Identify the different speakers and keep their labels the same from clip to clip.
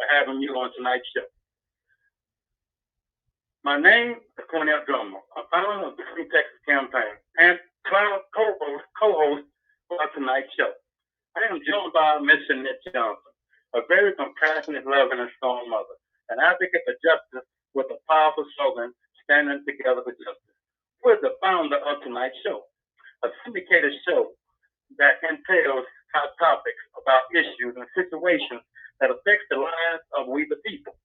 Speaker 1: having you on tonight's show. My name is Cornell Drummer, a founder of the Free Texas Campaign and co-host for tonight's show. I am joined by Miss Shanette Johnson, a very compassionate, loving, and strong mother, an advocate for justice with a powerful slogan, standing together for justice. We're the founder of tonight's show, a syndicated show that entails hot topics about issues and situations that affect the lives of we the people.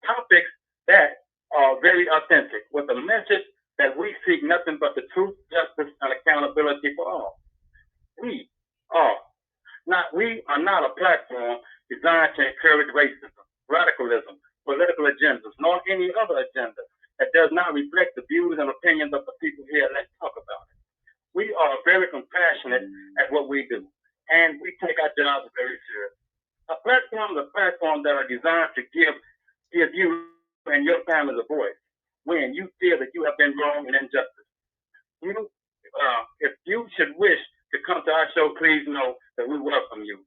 Speaker 1: Topics that are very authentic, with a message that we seek nothing but the truth, justice, and accountability for all. We are we are not a platform designed to encourage racism, radicalism, political agendas, nor any other agenda that does not reflect the views and opinions of the people here. Let's talk about it. We are very compassionate at what we do, and we take our jobs very seriously. A platform is a platform that are designed to give you and your family a voice when you feel that you have been wrong and injustice. You, if you should wish to come to our show, please know that we welcome you.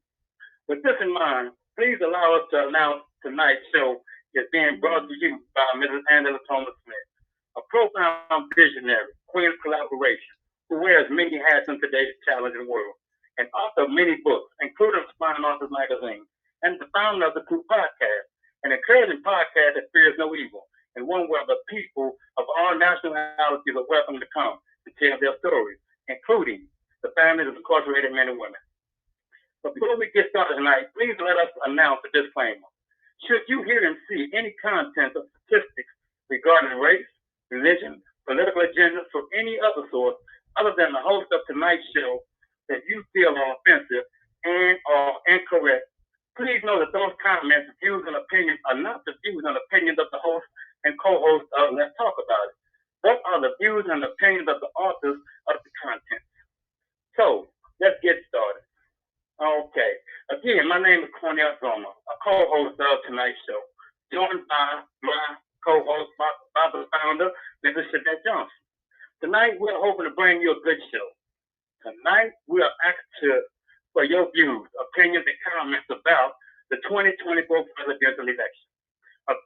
Speaker 1: With this in mind, please allow us to announce tonight's show is being brought to you by Mrs. Angela Thomas Smith, a profound visionary, queen of collaboration, who wears many hats in today's challenging world, and author of many books, including Spine Authors Magazine, and the founder of the True Podcast, an encouraging podcast that fears no evil, and one where the people of all nationalities are welcome to come to tell their stories, including the families of incarcerated men and women. But before we get started tonight, please let us announce a disclaimer. Should you hear and see any content or statistics regarding race, religion, political agendas, or any other source other than the host of tonight's show that you feel are offensive and or incorrect, please know that those comments, views, and opinions are not the views and opinions of the host and co-host of Let's Talk About It, but are the views and opinions of the authors of the content. So, let's get started. Okay. Again, my name is Cornell Drummer, a co-host of tonight's show, joined by my co-host, by the founder, Mrs. Shanette Johnson. Tonight, we're hoping to bring you a good show. Tonight, we are asking for your views, opinions, and comments about the 2024 presidential election of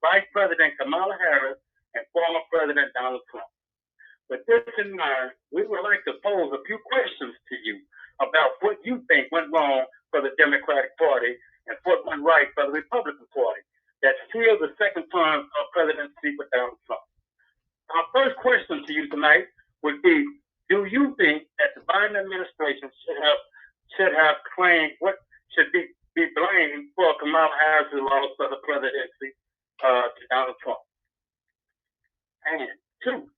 Speaker 1: Vice President Kamala Harris and former President Donald Trump. With this in mind, we would like to pose a few questions to you about what you think went wrong for the Democratic Party and what went right for the Republican Party that sealed the second term of presidency with Donald Trump. Our first question to you tonight would be, do you think that the Biden administration should have claimed what should be blamed for Kamala Harris' loss for the presidency to Donald Trump? And two,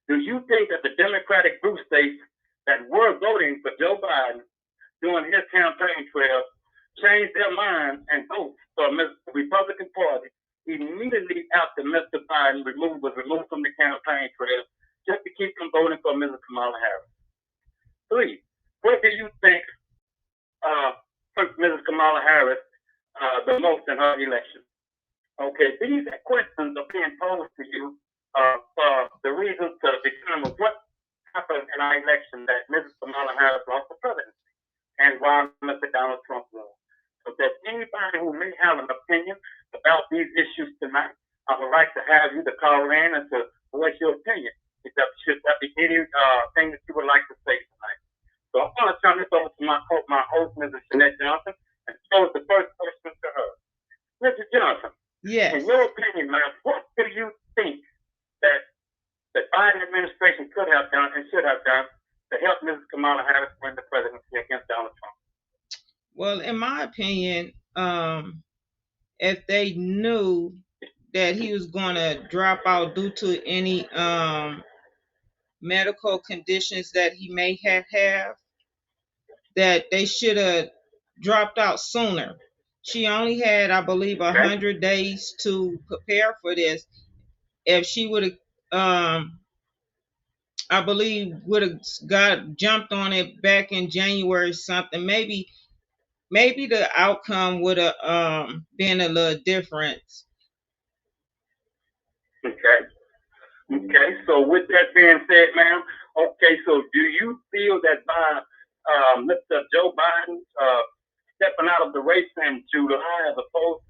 Speaker 1: do you think that the Democratic blue states that were voting for Joe Biden during his campaign trail changed their minds and voted for the Republican Party immediately after Mr. Biden was removed from the campaign trail just to keep them voting for Mrs. Kamala Harris? Three, what do you think hurt Mrs. Kamala Harris the most in her election? Okay, these questions are being posed to you for the reasons to determine what happened in our election that Mrs. Kamala Harris lost the presidency and why Mr. Donald Trump won. So if there's anybody who may have an opinion about these issues tonight, I would like to have you to call in and to voice your opinion. Should there be any thing that you would like to say tonight? So I'm going to turn this over to my host, Mrs. Shanette Johnson, and pose the first question to her. Mrs. Johnson,
Speaker 2: Yes.
Speaker 1: in your opinion, ma'am, what do you think that the Biden administration could have done and should have done to help Mrs. Kamala Harris win the presidency against Donald Trump?
Speaker 2: Well, in my opinion, if they knew that he was going to drop out due to any medical conditions that he may have, that they should have dropped out sooner. She only had, I believe, 100 days to prepare for this. If she would have, I believe, would have jumped on it back in January something, maybe the outcome would have been a little different.
Speaker 1: Okay. So with that being said, ma'am, okay, so do you feel that by Mr. Joe Biden stepping out of the race in July as opposed